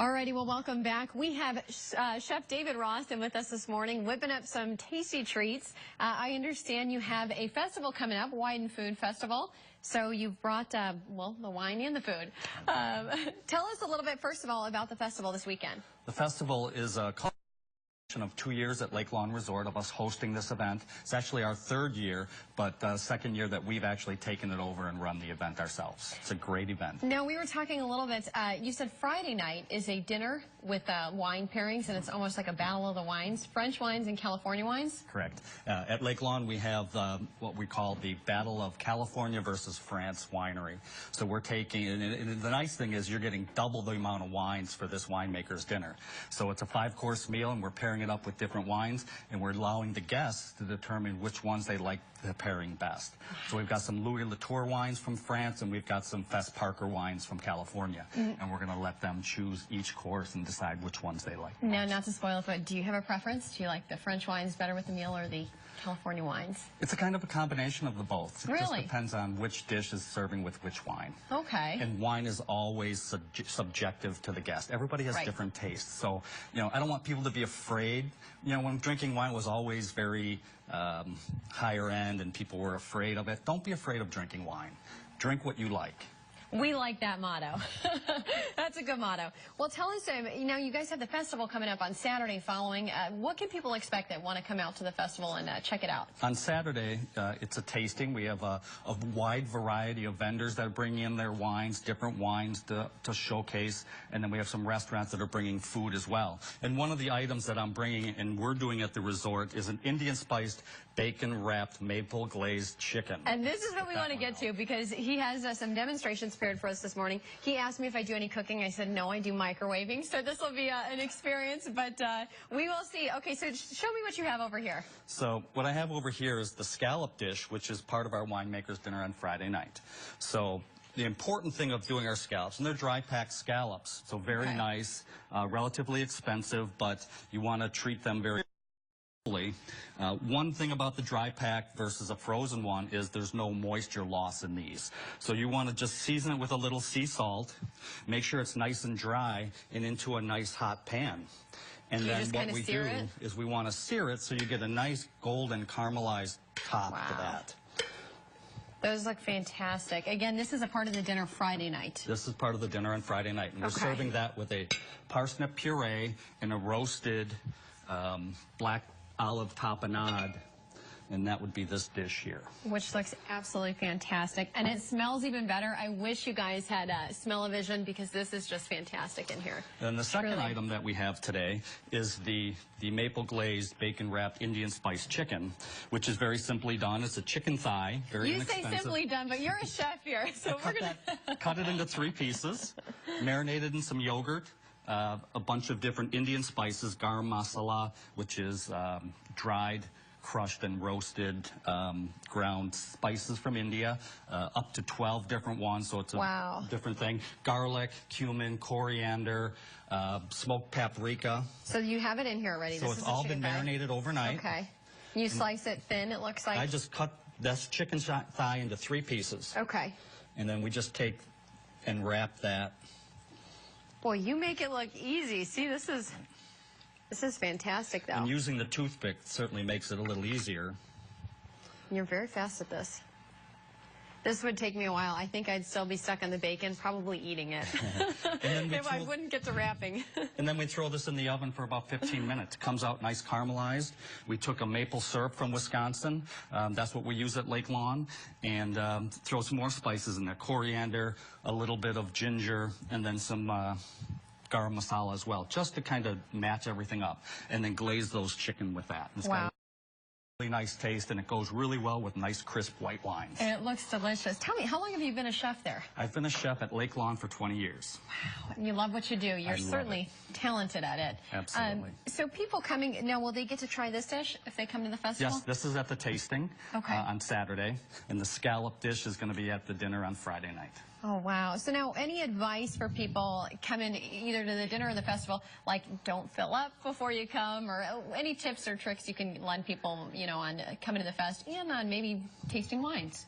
Alrighty, well, welcome back. We have Chef David Ross in with us this morning, whipping up some tasty treats. I understand you have a festival coming up, Wine and Food Festival. So you've brought, well, the wine and the food. Tell us a little bit, first of all, about the festival this weekend. The festival is a culmination of 2 years at Lake Lawn Resort of us hosting this event. It's actually our third year, but second year that we've actually taken it over and run the event ourselves. It's a great event. Now, we were talking a little bit, you said Friday night is a dinner with wine pairings, and it's almost like a battle of the wines, French wines and California wines? Correct. At Lake Lawn, we have what we call the Battle of California versus France winery. So we're taking, and the nice thing is you're getting double the amount of wines for this winemaker's dinner. So it's a 5-course meal, and we're pairing it up with different wines, and we're allowing the guests to determine which ones they like the pairing best. So we've got some Louis Latour wines from France, and we've got some Fess Parker wines from California, and we're going to let them choose each course and decide which ones they like. Now, not to spoil it, but do you have a preference? Do you like the French wines better with the meal or the California wines? It's a kind of a combination of the both. It really? just depends on which dish is serving with which wine. Okay. And wine is always subjective to the guest. Everybody has different tastes. So, you know, I don't want people to be afraid. You know, when drinking wine was always very higher end and people were afraid of it. Don't be afraid of drinking wine. Drink what you like. We like that motto. That's a good motto. Well, tell us, you know, you guys have the festival coming up on Saturday following. What can people expect that want to come out to the festival and check it out? On Saturday, it's a tasting. We have a wide variety of vendors that are bringing in their wines, different wines to showcase, and then we have some restaurants that are bringing food as well. And one of the items that I'm bringing, and we're doing at the resort, is an Indian-spiced, bacon-wrapped, maple-glazed chicken. And this is what we want to get to, because he has some demonstrations prepared for us this morning. He asked me if I do any cooking. I said, no, I do microwaving. So this will be an experience, but we will see. Okay, so show me what you have over here. So what I have over here is the scallop dish, which is part of our winemaker's dinner on Friday night. So the important thing of doing our scallops, and they're dry packed scallops, so very nice, relatively expensive, but you want to treat them very one thing about the dry pack versus a frozen one is there's no moisture loss in these. So you want to just season it with a little sea salt, make sure it's nice and dry, and into a nice hot pan. And then what we do is we want to sear it so you get a nice golden caramelized top to that. Those look fantastic. Again, this is a part of the dinner Friday night. This is part of the dinner on Friday night. And we're serving that with a parsnip puree and a roasted black olive tapenade, and that would be this dish here. Which looks absolutely fantastic, and it smells even better. I wish you guys had smell-o-vision, because this is just fantastic in here. And the second item that we have today is the maple glazed bacon wrapped Indian spice chicken, which is very simply done. It's a chicken thigh, very inexpensive. You say simply done, but you're a chef here, so we're gonna cut it into 3 pieces, marinated in some yogurt, a bunch of different Indian spices, garam masala, which is dried, crushed, and roasted ground spices from India, up to 12 different ones, so it's a different thing. Garlic, cumin, coriander, smoked paprika. So you have it in here already. So it's all been marinated overnight. Okay. You slice it thin, it looks like? I just cut this chicken thigh into 3 pieces. Okay. And then we just take and wrap that. Boy, you make it look easy. See, this is fantastic, though. And using the toothpick certainly makes it a little easier. You're very fast at this. This would take me a while. I think I'd still be stuck on the bacon, probably eating it. If I wouldn't get to wrapping. And then we throw this in the oven for about 15 minutes. It comes out nice caramelized. We took a maple syrup from Wisconsin. That's what we use at Lake Lawn. And throw some more spices in there. Coriander, a little bit of ginger, and then some garam masala as well, just to kind of match everything up. And then glaze those chicken with that. It's got a really nice taste, and it goes really well with nice crisp white wines. And it looks delicious. Tell me, how long have you been a chef there? I've been a chef at Lake Lawn for 20 years. Wow, and you love what you do. You're certainly talented at it. Absolutely. So people coming, now will they get to try this dish if they come to the festival? Yes, this is at the tasting on Saturday, and the scallop dish is going to be at the dinner on Friday night. Oh, wow. So now, any advice for people coming either to the dinner or the festival, like don't fill up before you come, or any tips or tricks you can lend people, you know, on coming to the fest and on maybe tasting wines?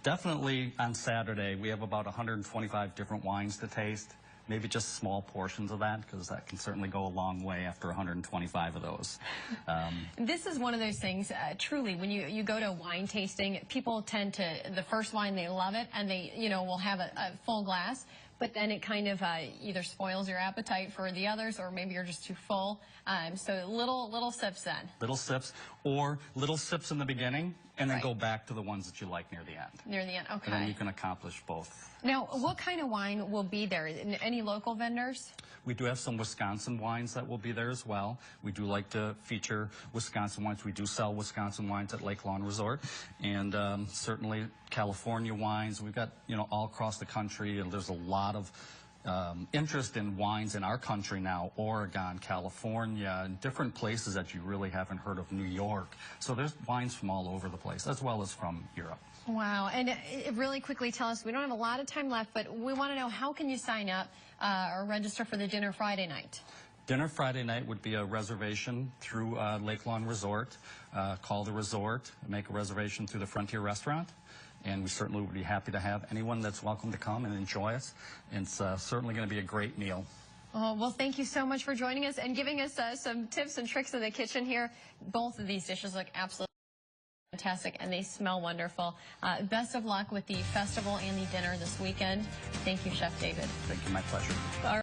Definitely on Saturday, we have about 125 different wines to taste. maybe just small portions of that, because that can certainly go a long way after 125 of those. This is one of those things, truly, when you go to wine tasting, people tend to, the first wine, they love it, and they, will have a full glass. But then it kind of either spoils your appetite for the others, or maybe you're just too full. So little sips then. Little sips, or little sips in the beginning, and then go back to the ones that you like near the end. Near the end, okay. And then you can accomplish both. Now, what kind of wine will be there? Any local vendors? We do have some Wisconsin wines that will be there as well. We do like to feature Wisconsin wines. We do sell Wisconsin wines at Lake Lawn Resort, and certainly California wines. We've got, all across the country, and there's a lot of interest in wines in our country now. Oregon, California, and different places that you really haven't heard of, New York. So there's wines from all over the place, as well as from Europe. Wow. And really quickly tell us, we don't have a lot of time left, but we want to know, how can you sign up or register for the dinner Friday night? Dinner Friday night would be a reservation through Lake Lawn Resort. Call the resort, make a reservation through the Frontier Restaurant, and we certainly would be happy to have anyone that's welcome to come and enjoy us. It's certainly going to be a great meal. Oh, well, thank you so much for joining us and giving us some tips and tricks in the kitchen here. Both of these dishes look absolutely fantastic, and they smell wonderful. Best of luck with the festival and the dinner this weekend. Thank you, Chef David. Thank you. My pleasure. All right.